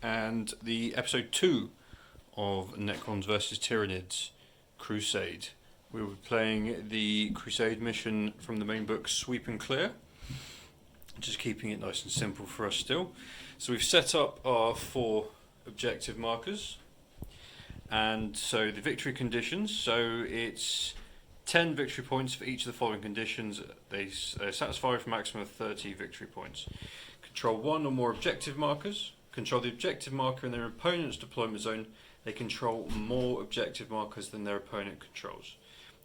and the episode 2 of Necrons vs Tyranids Crusade. We were playing the Crusade mission from the main book, Sweep and Clear, just keeping it nice and simple for us still. So we've set up our 4 objective markers, and so the victory conditions, so it's 10 victory points for each of the following conditions. They satisfy for a maximum of 30 victory points. Control 1 or more objective markers. Control the objective marker in their opponent's deployment zone. They control more objective markers than their opponent controls.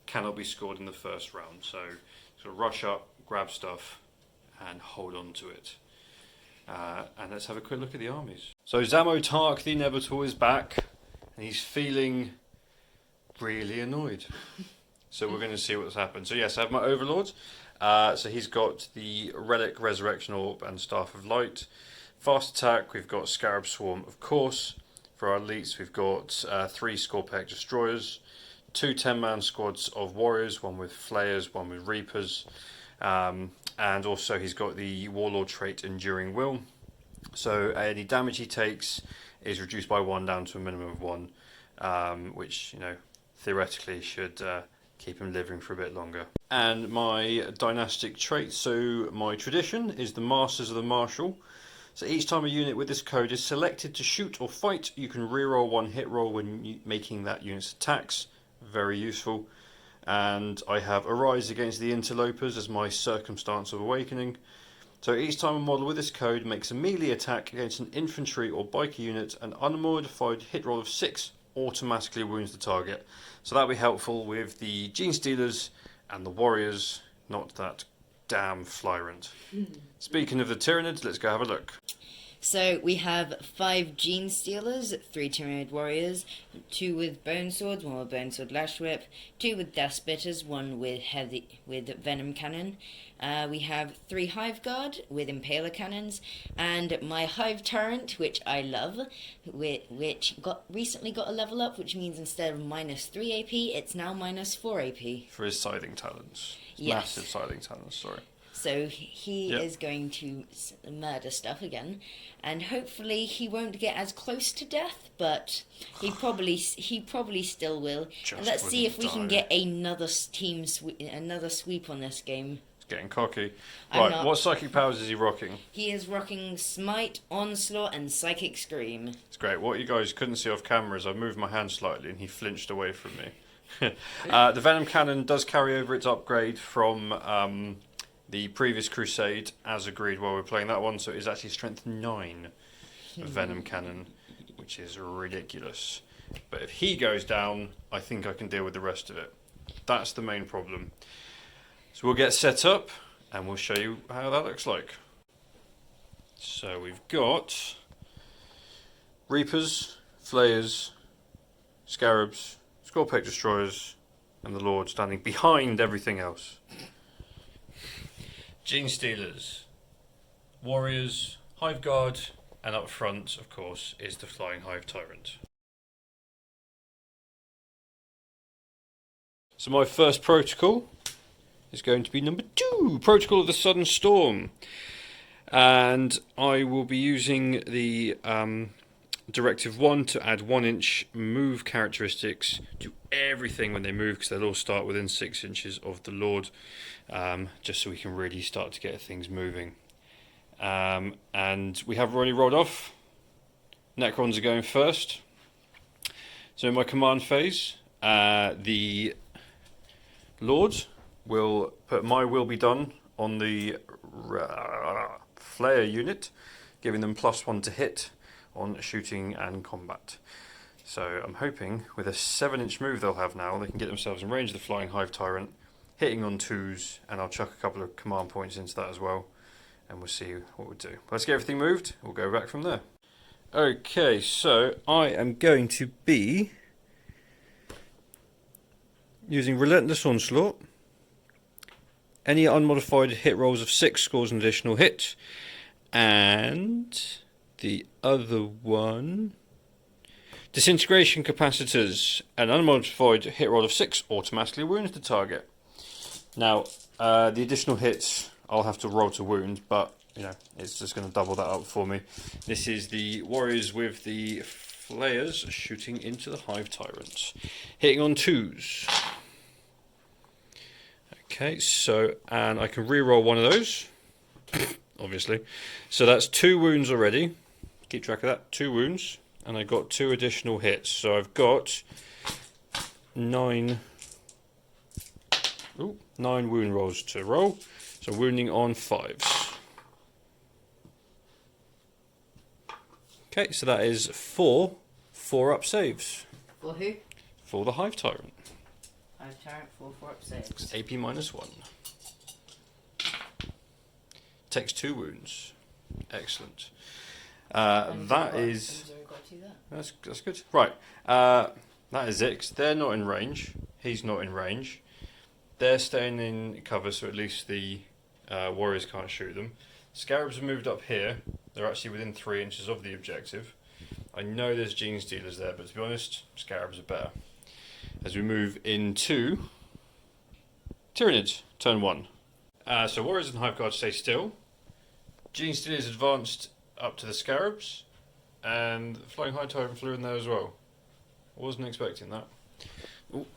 Cannot be scored in the first round. So rush up, grab stuff, and hold on to it. And let's have a quick look at the armies. So Zamotaak, the Inevitable, is back, and he's feeling really annoyed. So we're going to see what's happened. So yes, I have my Overlord. So he's got the Relic, Resurrection Orb, and Staff of Light. Fast attack, we've got Scarab Swarm, of course. For our elites, we've got 3 Scorpec Destroyers, 2 10-man squads of Warriors, one with Flayers, one with Reapers. And also he's got the Warlord trait, Enduring Will. So any damage he takes is reduced by 1 down to a minimum of 1, which, you know, theoretically should keep him living for a bit longer. And my dynastic trait, so my tradition is the Masters of the Martial. So each time a unit with this code is selected to shoot or fight, you can reroll 1 hit roll when making that unit's attacks. Very useful. And I have Arise against the Interlopers as my Circumstance of Awakening. So each time a model with this code makes a melee attack against an infantry or biker unit, an unmodified hit roll of 6 automatically wounds the target. So that'll be helpful with the Gene Stealers and the Warriors, not that damn Flyrant. Speaking of the Tyranids, let's go have a look. So we have 5 Gene Stealers, 3 Tyranid Warriors, 2 with Bone Swords, 1 with Bone Sword Lash Whip, 2 with Death Spitters, 1 with Venom Cannon. We have 3 Hive Guard with Impaler Cannons, and my Hive Tyrant, which I love, which recently got a level up, which means instead of -3 AP, it's now -4 AP. For his Scything Talons. Yes. Massive Scything Talons, sorry. So he is going to murder stuff again, and hopefully he won't get as close to death, but he probably still will. And let's see if we can get another sweep on this game. It's getting cocky. Right, what psychic powers is he rocking? He is rocking Smite, Onslaught, and Psychic Scream. It's great. What you guys couldn't see off camera is I moved my hand slightly and he flinched away from me. The Venom Cannon does carry over its upgrade from the previous Crusade, as agreed while we were playing that one, so it is actually strength 9 of Venom Cannon, which is ridiculous. But if he goes down, I think I can deal with the rest of it. That's the main problem. So we'll get set up, and we'll show you how that looks like. So we've got Reapers, Flayers, Scarabs, Scorpec Destroyers, and the Lord standing behind everything else. Gene Stealers, Warriors, Hive Guard, and up front, of course, is the Flying Hive Tyrant. So my first protocol is going to be number 2, Protocol of the Sudden Storm. And I will be using the Directive 1 to add 1-inch move characteristics to everything when they move, because they'll all start within 6 inches of the Lord, just so we can really start to get things moving. And we have already rolled off. Necrons are going first. So in my command phase, the Lord will put my Will Be Done on the Flayer unit, giving them +1 to hit on shooting and combat. So I'm hoping with a 7-inch move they'll have now, they can get themselves in range of the Flying Hive Tyrant, hitting on 2s, and I'll chuck a couple of command points into that as well, and we'll see what we do. Let's get everything moved, we'll go back from there. Okay, so I am going to be using Relentless Onslaught. Any unmodified hit rolls of 6 scores an additional hit, and the other one, Disintegration Capacitors. An unmodified hit roll of 6 automatically wounds the target. Now, the additional hits I'll have to roll to wound, but you know, it's just going to double that up for me. This is the warriors with the flayers shooting into the hive tyrants, hitting on 2s. Okay, so, and I can re-roll one of those, obviously. So that's 2 wounds already. Keep track of that, 2 wounds, and I got 2 additional hits. So I've got 9 wound rolls to roll. So wounding on 5s. Okay, so that is 4 4-up saves. For who? For the hive tyrant. Hive tyrant, 4-up saves. AP -1. Takes 2 wounds. Excellent. That is. That's good. Right. That is it. 'Cause they're not in range. He's not in range. They're staying in cover, so at least the warriors can't shoot them. Scarabs have moved up here. They're actually within 3 inches of the objective. I know there's Gene Stealers there, but to be honest, Scarabs are better. As we move into Tyranids, turn 1. So warriors and hive guards stay still. Gene Stealers advanced up to the Scarabs, and Flying High Tyrant flew in there as well. I wasn't expecting that. Ooh,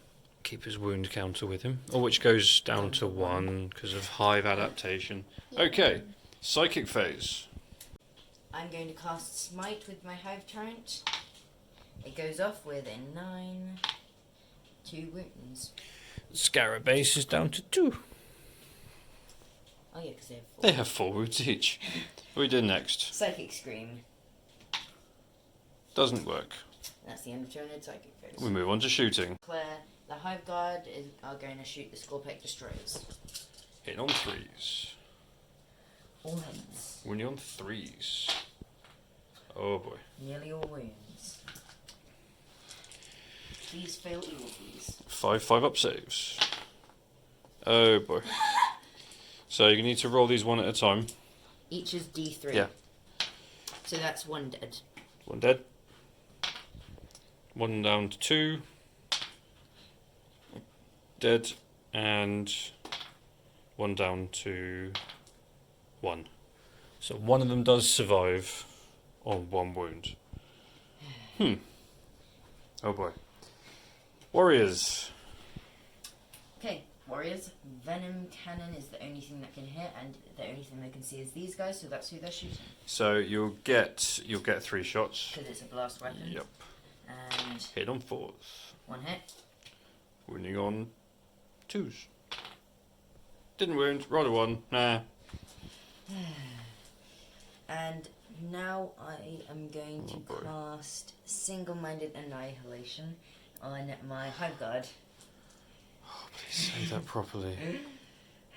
keep his wound counter with him, or which goes down to 1 because of hive adaptation. Okay, psychic phase. I'm going to cast Smite with my hive tyrant. It goes off with a 9, 2 wounds. Scarab base is down to 2. Oh yeah, because they have 4. They have 4 wounds each. What do we do next? Psychic Scream. Doesn't work. That's the end of Tyranid Psychic phase. We move on to shooting. Where the hive guard are going to shoot the Scorpec Destroyers. Hit on 3s. All hits. Wounding on 3s. Oh boy. Nearly all wounds. Please fail all of these. 5 5-up saves. Oh boy. So you need to roll these one at a time. Each is D3. Yeah. So that's 1 dead. 1 dead. 1 down to 2. Dead. And 1 down to 1. So one of them does survive on 1 wound. Oh boy. Warriors. Okay, warriors. Venom cannon is the only thing that can hit, and the only thing they can see is these guys, so that's who they're shooting. So you'll get 3 shots. Because it's a blast weapon. Yep. And Hit on 4s. 1 hit. Wounding on 2s. Didn't wound. Rolled a 1. Nah. And now I am going to cast Single-Minded Annihilation on my hive guard. Oh, please say that properly.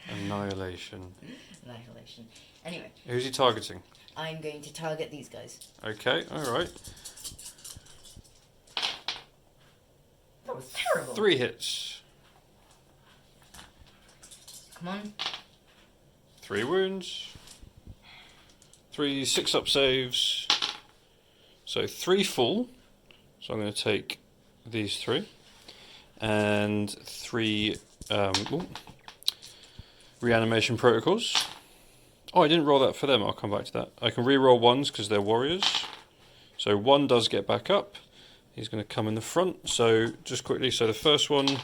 Annihilation. Annihilation. Anyway, Who's he targeting? I'm going to target these guys. Okay, alright. That was terrible. 3 hits. Come on. 3 wounds. 3 6-up saves. So 3 full. So I'm going to take these 3. And 3 reanimation protocols. Oh, I didn't roll that for them. I'll come back to that. I can re-roll 1s because they're warriors. So 1 does get back up. He's going to come in the front. So just quickly, so the first one,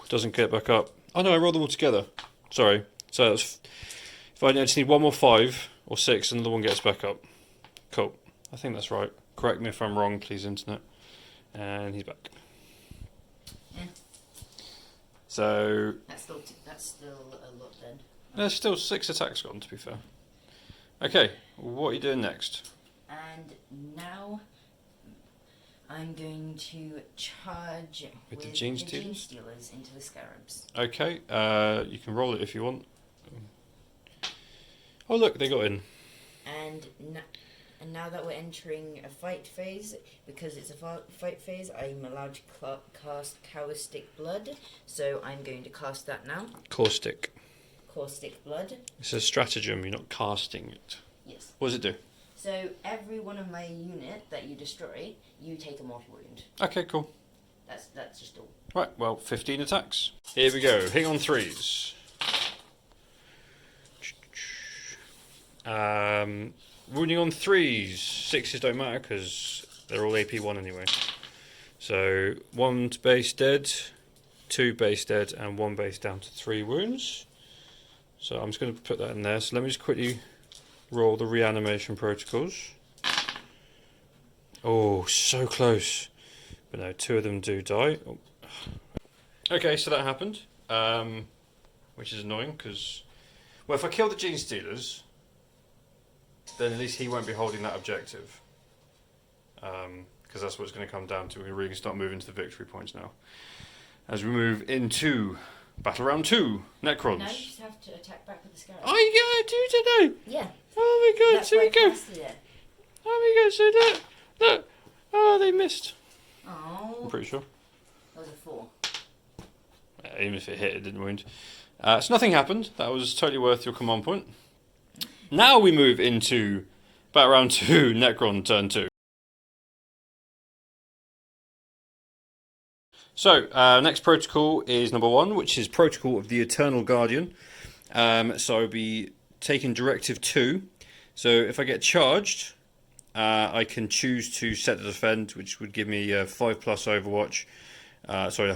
doesn't get back up. Oh no, I rolled them all together. Sorry. So that's, if I just need 1 more 5 or 6, another one gets back up. Cool. I think that's right. Correct me if I'm wrong, please, internet. And he's back. Yeah. So That's still a lot then. there's still 6 attacks gone, to be fair. Okay, what are you doing next? And now I'm going to charge With with the Gene Gene Stealers? Stealers into the Scarabs. Okay, you can roll it if you want. Oh look, they got in. And now that we're entering a fight phase, because it's a fight phase, I'm allowed to cast Caustic Blood. So I'm going to cast that now. Caustic. Caustic Blood. It's a stratagem, you're not casting it. Yes. What does it do? So every one of my unit that you destroy, you take a mortal wound. Okay, cool. That's just all. Right, well, 15 attacks. Here we go, hit on 3s. Wounding on 3s. 6s don't matter because they're all AP1 anyway. So 1 base dead, 2 base dead, and 1 base down to 3 wounds. So I'm just going to put that in there. So let me just quickly roll the reanimation protocols. Oh, so close. But no, 2 of them do die. Oh. Okay, so that happened. Which is annoying because, well, if I kill the Gene Stealers, then at least he won't be holding that objective. Because that's what it's going to come down to. We're really going to start moving to the victory points now. As we move into Battle Round 2, Necrons. Now you just have to attack back with the Scarab. Oh, yeah, I do today. Yeah. Oh my god, That's so why we I go. casted it. Oh my god, so look. Oh, they missed. Oh. I'm pretty sure. That was a 4. Even if it hit, it didn't wound. So nothing happened. That was totally worth your command point. Now we move into Battle Round 2, Necron turn 2. So, next protocol is number 1, which is Protocol of the Eternal Guardian. So I'll be taking Directive 2. So if I get charged, I can choose to set the defend, which would give me a 5+ Overwatch.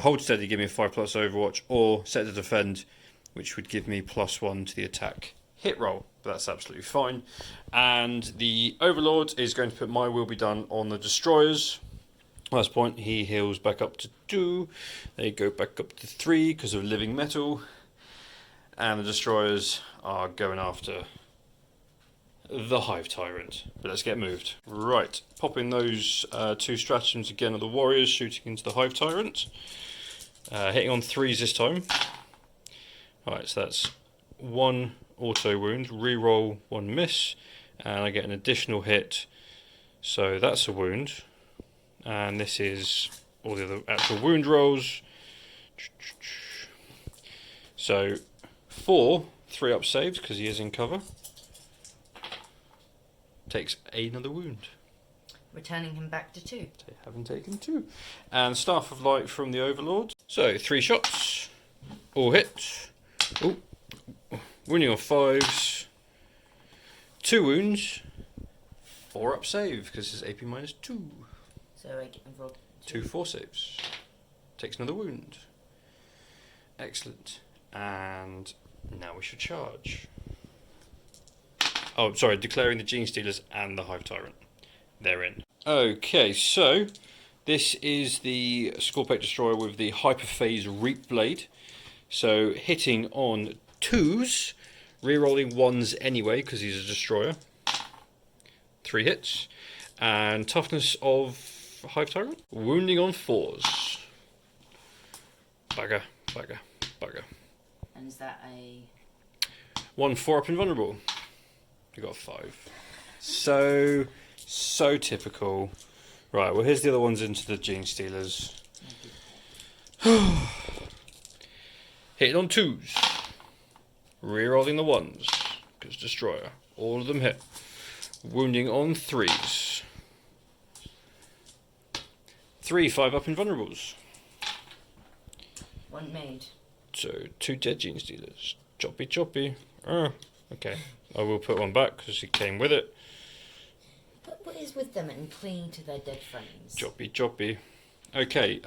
Hold steady, give me a 5+ Overwatch, or set the defend, which would give me +1 to the attack hit roll. But that's absolutely fine. And the Overlord is going to put My Will Be Done on the Destroyers. Last point, he heals back up to 2. They go back up to 3 because of living metal. And the Destroyers are going after the Hive Tyrant. But let's get moved. Right, popping those 2 stratagems again of the Warriors, shooting into the Hive Tyrant. Hitting on 3s this time. Alright, so that's 1 auto wound, reroll 1 miss, and I get an additional hit. So that's a wound. And this is all the other actual wound rolls. So 4 3-up saves because he is in cover. Takes another wound. Returning him back to 2. They haven't taken 2. And Staff of Light from the Overlord. So 3 shots. All hit. Oh. Wounding on 5s. 2 wounds. 4-up save because it's AP -2. So I get involved. 2 4 saves. Takes another wound. Excellent. And now we should charge. Oh, sorry, declaring the Gene Stealers and the Hive Tyrant. They're in. Okay, so this is the Scorpec Destroyer with the Hyperphase Reap Blade. So hitting on 2s, rerolling 1s anyway because he's a destroyer. 3 hits. And toughness of Hive Tyrant. Wounding on 4s. Bugger, bugger, bugger. And is that a... 1 4-up invulnerable. You got 5. So typical. Right, well here's the other ones into the Gene Stealers. Hitting on 2s. Rerolling the 1s. Because destroyer. All of them hit. Wounding on 3s. 3 5-up invulnerables. 1 made. So 2 dead Gene Stealers. Choppy choppy. Okay. I will put 1 back because he came with it. But what is with them and clinging to their dead friends? Choppy choppy. Okay,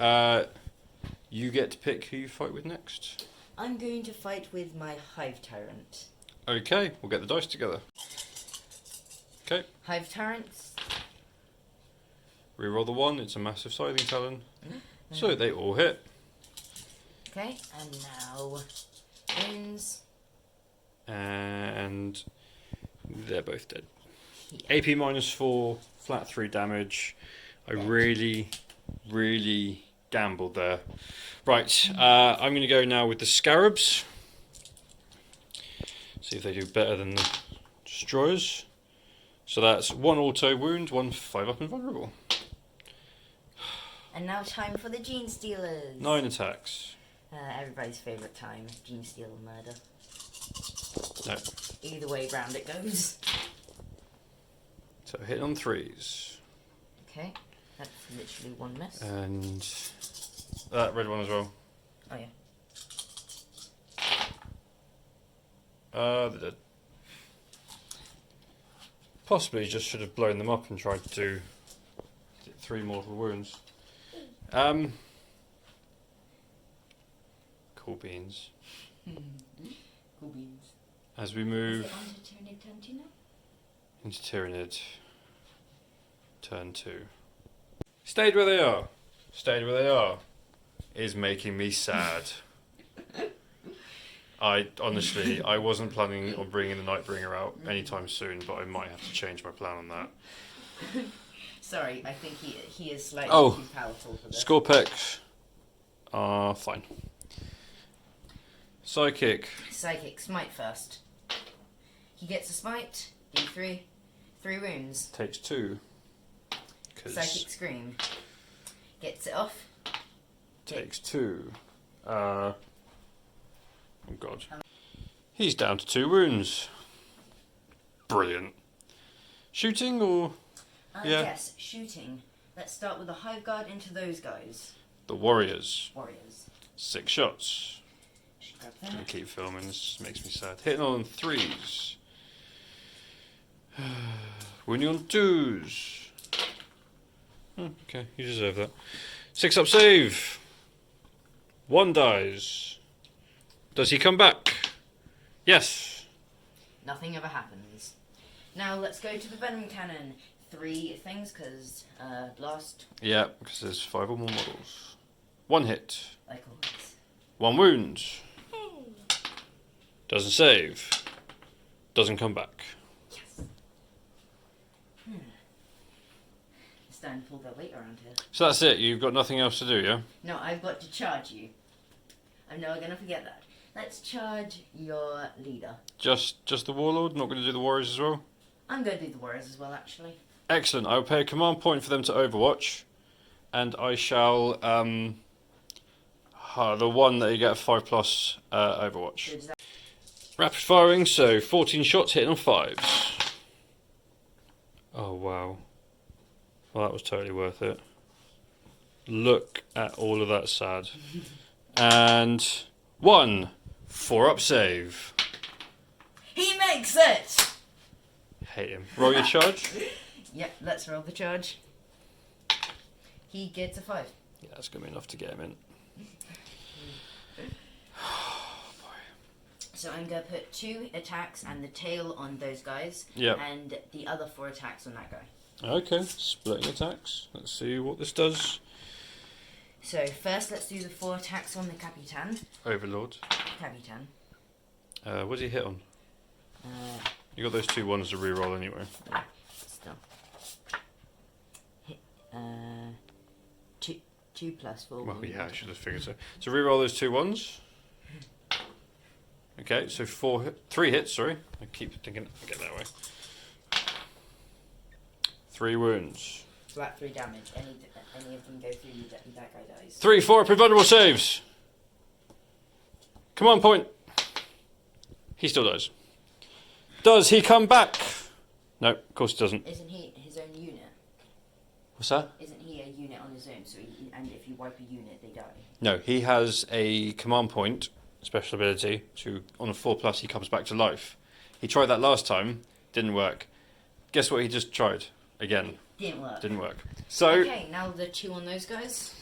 you get to pick who you fight with next. I'm going to fight with my Hive Tyrant. Okay, we'll get the dice together. Okay. Hive Tyrants. Reroll the 1, it's a massive Scything Talon. So they all hit. Okay, and now wins. And they're both dead. Yeah. AP -4, flat 3 damage. I really gambled there. Right, I'm going to go now with the Scarabs. See if they do better than the Destroyers. So that's 1 auto wound, 1 5-up invulnerable. And now time for the Gene Stealers. 9 attacks. Everybody's favourite time, Gene Stealer murder. No. Either way round it goes. So hit on 3s. Okay, that's literally 1 miss. And that red one as well. Oh yeah. They're dead. Possibly just should have blown them up and tried to do 3 mortal wounds. Cool beans. Cool beans. As we move Is it on to Tyranid turn 2 now? into Tyranid turn 2. Stayed where they are. Stayed where they are. Is making me sad. I honestly, I wasn't planning on bringing the Nightbringer out anytime soon, but I might have to change my plan on that. Sorry, I think he is slightly Oh, too powerful for this. Score picks are fine. Psychic. Psychic, smite first. He gets a smite, D3, 3 wounds. Takes 2. Psychic scream. Gets it off. Takes 2. Oh god. He's down to 2 wounds. Brilliant. Shooting or... yeah. Yes, shooting. Let's start with a hive guard into those guys. The Warriors. Warriors. 6 shots. Grab I'm gonna that. keep filming, this makes me sad. Hitting on 3s. Winning on 2s. Okay, you deserve that. 6 up save. 1 dies. Does he come back? Yes. Nothing ever happens. Now let's go to the venom cannon. 3 things, because blast, Yeah, because there's 5 or more models. 1 hit. like always. 1 wound. Doesn't save. Doesn't come back. Yes. It's time to pull their weight around here. So that's it. You've got nothing else to do, yeah? No, I've got to charge you. I'm never going to forget that. Let's charge your leader. Just the Warlord? Not going to do the Warriors as well? I'm going to do the warriors as well, actually. Excellent. I will pay a command point for them to Overwatch. And I shall... the one that you get a 5+ Overwatch. Good. Rapid firing, so 14 shots hitting on 5s. Oh, wow. Well, that was totally worth it. Look at all of that sad. And 1 4-up save. He makes it! Hate him. Roll your charge. Yep, let's roll the charge. He gets a 5. Yeah, that's going to be enough to get him in. So I'm going to put 2 attacks and the tail on those guys. Yep. And the other 4 attacks on that guy. Okay, splitting attacks. Let's see what this does. So first let's do the 4 attacks on the Capitan. Overlord. Capitan. What does he hit on? You got those 2 ones to reroll anyway. Still. Hit, 2 plus 4. Well, yeah, I should have figured so. So reroll those 2 ones. Okay, so 3 hits, sorry. I keep thinking, I get that way. 3 wounds. Flat 3 damage. Any of them go through you, that guy dies. 3 4-up invulnerable saves. Command point. He still dies. Does he come back? No, of course he doesn't. Isn't he his own unit? What's that? Isn't he a unit on his own? So and if you wipe a unit, they die. No, he has a command point, special ability, to on a 4+ he comes back to life. He tried that last time, didn't work. Guess what he just tried? Again. Didn't work. Didn't work. So Okay, now the 2 on those guys.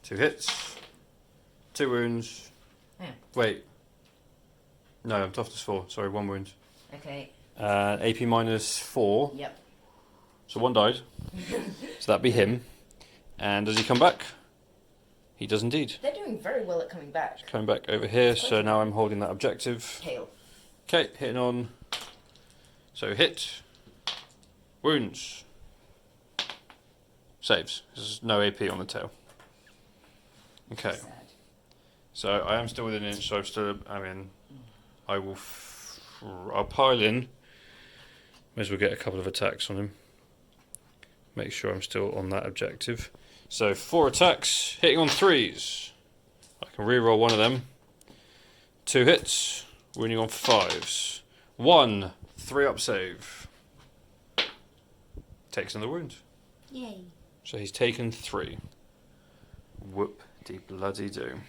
2 hits. 2 wounds. Yeah. Wait. No, toughness 4. Sorry, 1 wound. Okay. AP minus 4. Yep. So 1 died. So that'd be him. And does he come back? He does indeed. They're doing very well at coming back. Coming back over here, so now I'm holding that objective. Tail. Okay, hitting on. So hit. Wounds. Saves. There's no AP on the tail. Okay. Sad. So I am still within an inch, so I'm still, I will, I'll pile in. May as well get a couple of attacks on him. Make sure I'm still on that objective. So 4 attacks, hitting on 3s. I can reroll one of them. 2 hits, winning on 5s. 1 3-up save. Takes another wound. Yay. So he's taken 3. Whoop-de-bloody-do.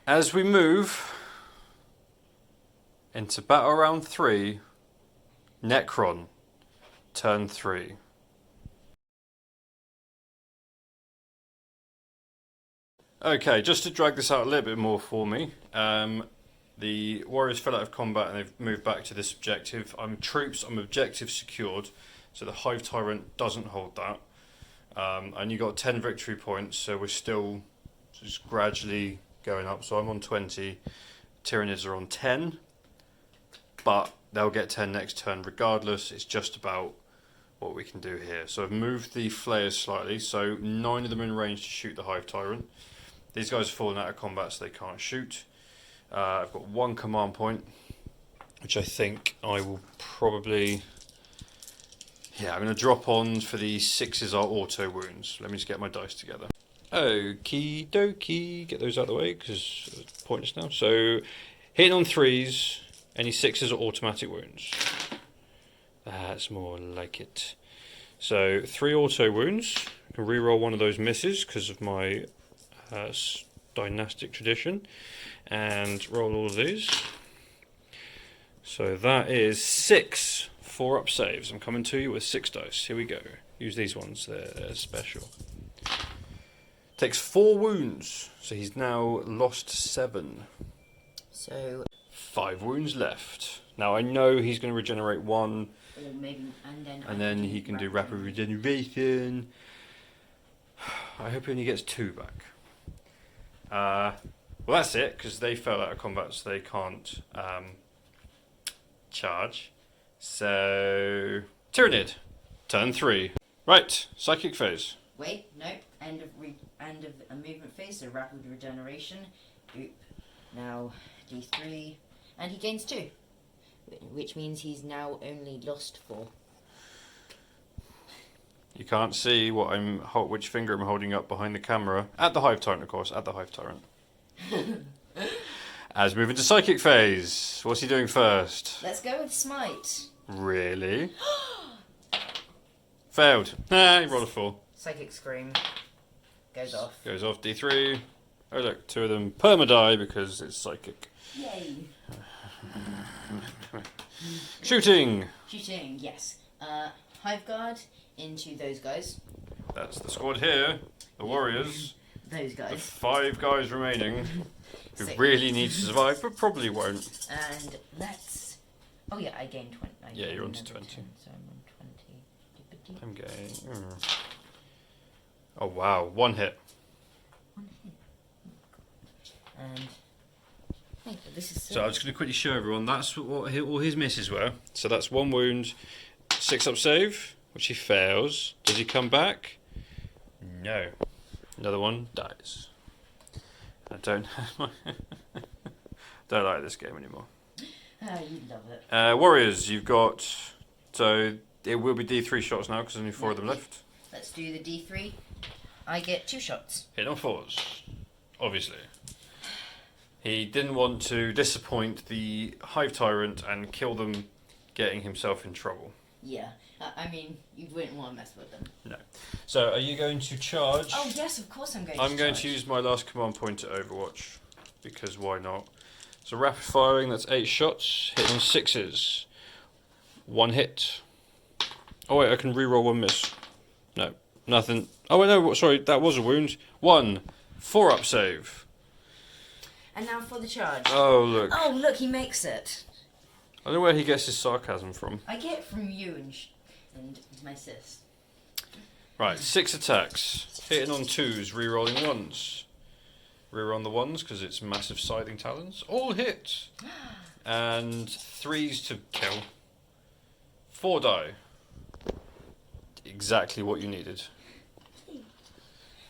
As we move Into battle round 3, Necron, turn 3. Okay, just to drag this out a little bit more for me, the warriors fell out of combat and they've moved back to this objective. I'm objective secured, so the Hive Tyrant doesn't hold that. And you got 10 victory points, so we're still just gradually going up. So I'm on 20, Tyranids are on 10, but they'll get 10 next turn regardless. It's just about what we can do here. So I've moved the flayers slightly, so 9 of them in range to shoot the Hive Tyrant. These guys have fallen out of combat, so they can't shoot. I've got 1 command point, which I think I will probably... Yeah, I'm going to drop on for the 6s are auto wounds. Let me just get my dice together. Okie dokie. Get those out of the way, because it's pointless now. So, hitting on 3s, any 6s are automatic wounds. That's more like it. So, 3 auto wounds. I can reroll one of those misses because of my dynastic tradition. And roll all of these. So that is 6 4-up saves. I'm coming to you with 6 dice. Here we go. Use these ones. They're special. Takes 4 wounds. So he's now lost 7. So 5 wounds left. Now I know he's going to regenerate 1. Or maybe, and then he can do rapid regeneration. I hope he only gets 2 back. Well, that's it, because they fell out of combat, so they can't charge. So, Tyranid, turn 3. Right, psychic phase. Wait, no. End of a movement phase, so rapid regeneration. Oop. Now D3, and he gains 2, which means he's now only lost 4. You can't see which finger I'm holding up behind the camera. At the Hive Tyrant, of course. At the Hive Tyrant. As we move into psychic phase. What's he doing first? Let's go with smite. Really? Failed. He rolled a 4. Psychic scream. Goes off. Goes off D3. Oh look, 2 of them perma-die because it's psychic. Yay. Shooting. Shooting, yes. Hive Guard into those guys. That's the squad here. The warriors. Those guys. The 5 guys remaining who really need to survive, but probably won't. And let's... Oh yeah, I gained 20. Yeah, you're on to 20. 10, so I'm on 20. I'm going... Oh wow, 1 hit. 1 hit. And... This is So I'm just going to quickly show everyone, that's what all his misses were. So that's 1 wound, 6-up save, which he fails. Does he come back? No. Another one dies. I don't don't like this game anymore. Oh, you love it. Warriors, you've got... So it will be D3 shots now because there's only 4 of them left. Let's do the D3. I get 2 shots. Hit on 4s, obviously. He didn't want to disappoint the Hive Tyrant and kill them, getting himself in trouble. Yeah, I mean, you wouldn't want to mess with them. No. So, are you going to charge? Oh yes, of course I'm going to I'm going to use my last command point to Overwatch, because why not? So, rapid firing, that's 8 shots, hit on 6s. 1 hit. Oh wait, I can reroll 1 miss. No, nothing. Oh wait, no, sorry, that was a wound. 1, 4-up save. And now for the charge. Oh look. Oh look, he makes it. I don't know where he gets his sarcasm from. I get it from you and my sis. Right, 6 attacks. Hitting on 2s, rerolling 1s. Reroll on the 1s because it's massive scything talons. All hit. And 3s to kill. 4 die. Exactly what you needed.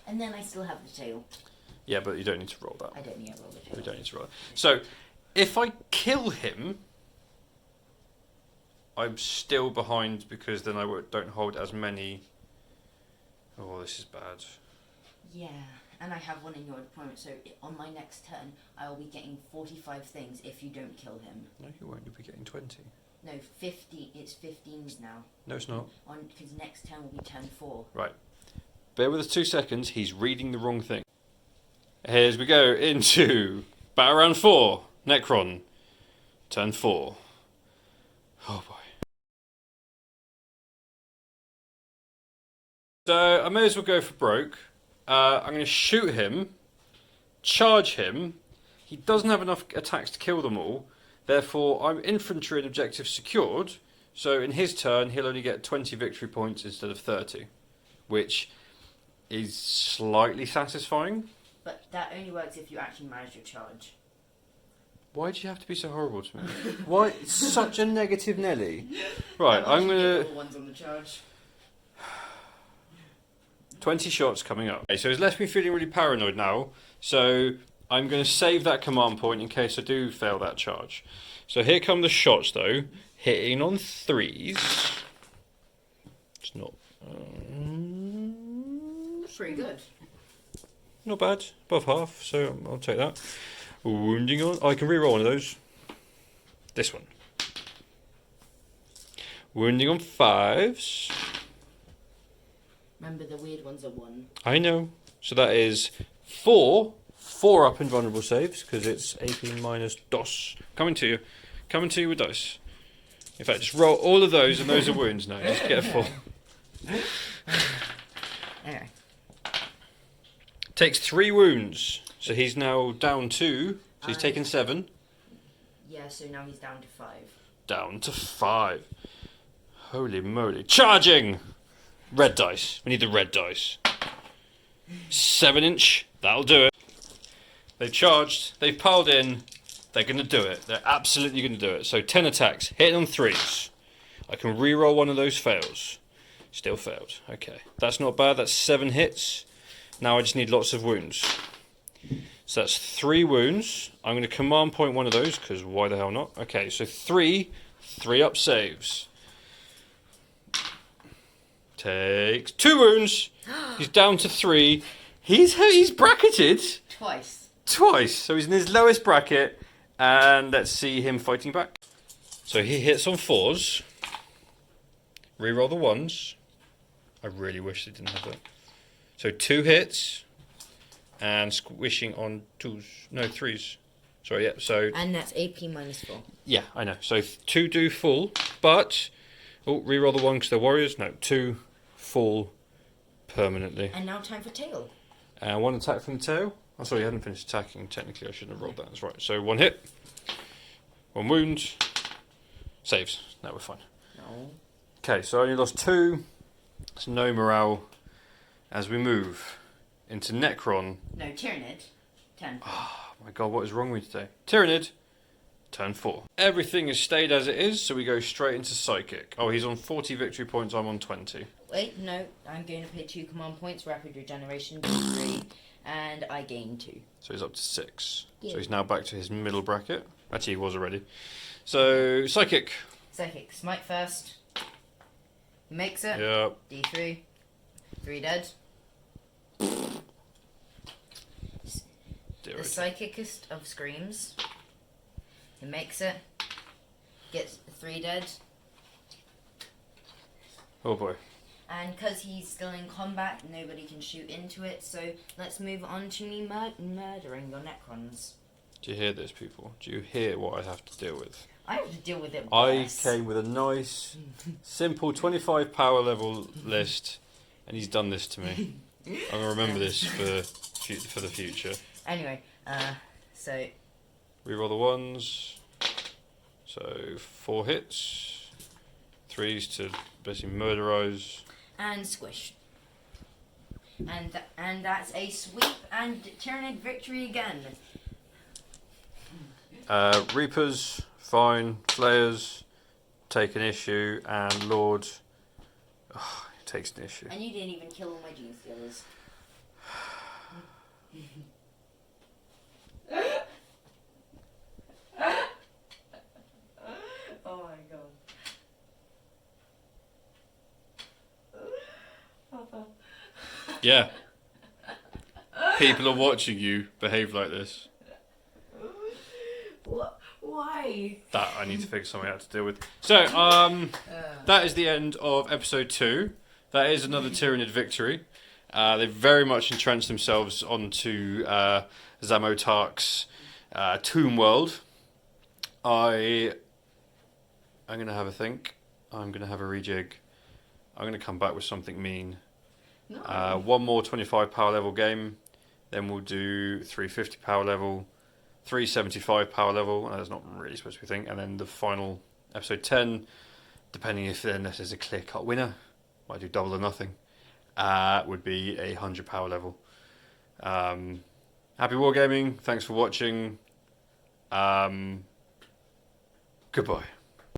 And then I still have the tail. Yeah, but you don't need to roll that. I don't need to roll the tail. We don't need to roll that. So, if I kill him, I'm still behind because then I don't hold as many. Oh, this is bad. Yeah, and I have 1 in your deployment, so on my next turn, I will be getting 45 things if you don't kill him. No, you won't. You'll be getting 20. No, 50. It's 15s now. No, it's not. Because next turn will be turn 4. Right. Bear with us 2 seconds. He's reading the wrong thing. Here we go into battle round 4. Necron. Turn 4. Oh boy. So I may as well go for broke. I'm going to shoot him, charge him. He doesn't have enough attacks to kill them all. Therefore, I'm infantry and objective secured. So in his turn, he'll only get 20 victory points instead of 30, which is slightly satisfying. But that only works if you actually manage your charge. Why do you have to be so horrible to me? Why such a negative Nelly? Right, I'm gonna. All ones on the charge. 20 shots coming up. Okay, so it's left me feeling really paranoid now. So I'm going to save that command point in case I do fail that charge. So here come the shots though, hitting on 3s. It's not. Pretty good. Not bad, above half. So I'll take that. Wounding on. Oh, I can reroll one of those. This one. Wounding on 5s. Remember, the weird ones are 1. I know. So that is 4. 4 up in vulnerable saves because it's AP minus DOS. Coming to you. Coming to you with dice. In fact, just roll all of those and those are wounds now. Just get a 4. Anyway. Takes 3 wounds. So he's now down 2. So he's taken 7. Yeah, so now he's down to 5. Down to 5. Holy moly. Charging! Red dice. We need the red dice. 7-inch. That'll do it. They've charged. They've piled in. They're going to do it. They're absolutely going to do it. So 10 attacks. Hitting on 3s. I can reroll one of those fails. Still failed. Okay. That's not bad. That's 7 hits. Now I just need lots of wounds. So that's 3 wounds. I'm going to command point one of those because why the hell not? Okay. So 3 up saves. Takes 2 wounds. He's down to 3. He's bracketed Twice. So he's in his lowest bracket. And let's see him fighting back. So he hits on 4s. Reroll the 1s. I really wish they didn't have that. So 2 hits. And squishing on 2s. No, 3s. Sorry, yeah. So. And that's AP minus 4. Yeah, I know. So 2 do full. But. Oh, reroll the 1 because they're warriors. No, 2 fall permanently. And now time for tail. And 1 attack from the tail. Oh, sorry, you hadn't finished attacking. Technically, I shouldn't have rolled that. That's right. So 1 hit. 1 wound. Saves. Now we're fine. No. Okay, so I only lost 2. It's no morale as we move into Necron. No, Tyranid. 10. Oh my god, what is wrong with me today? Tyranid. Turn 4. Everything has stayed as it is, so we go straight into Psychic. Oh, he's on 40 victory points, I'm on 20. Wait, no, I'm going to pay 2 command points, rapid regeneration, 3, and I gain 2. So he's up to 6. Yeah. So he's now back to his middle bracket. Actually, he was already. So, Psychic. Psychic, smite first. Makes it. Yeah. D3. 3 dead. The psychicest of screams. He makes it. Gets 3 dead. Oh boy. And because he's still in combat, nobody can shoot into it. So let's move on to me murdering your Necrons. Do you hear this, people? Do you hear what I have to deal with? I have to deal with it I worse. came with a nice, simple 25 power level list, and he's done this to me. I'm going to remember this for the future. Anyway, so... Reroll the 1s. So 4 hits. 3s to basically murderize. And squish. And that's a sweep and Tyranid victory again. Reapers, fine. Flayers, take an issue. And Lord takes an issue. And you didn't even kill all my Gene Stealers. Oh my god. Yeah. People are watching you behave like this. What? Why? That I need to figure something out to deal with. So, that is the end of episode 2. That is another Tyranid victory. They very much entrenched themselves onto Zamotaak's tomb world. I'm going to have a think. I'm going to have a rejig. I'm going to come back with something mean. No. One more 25 power level game. Then we'll do 350 power level, 375 power level. That's not really supposed to be a thing. And then the final episode 10, depending if there's a clear cut winner, might do double or nothing, would be 100 power level. Happy wargaming. Thanks for watching. Goodbye.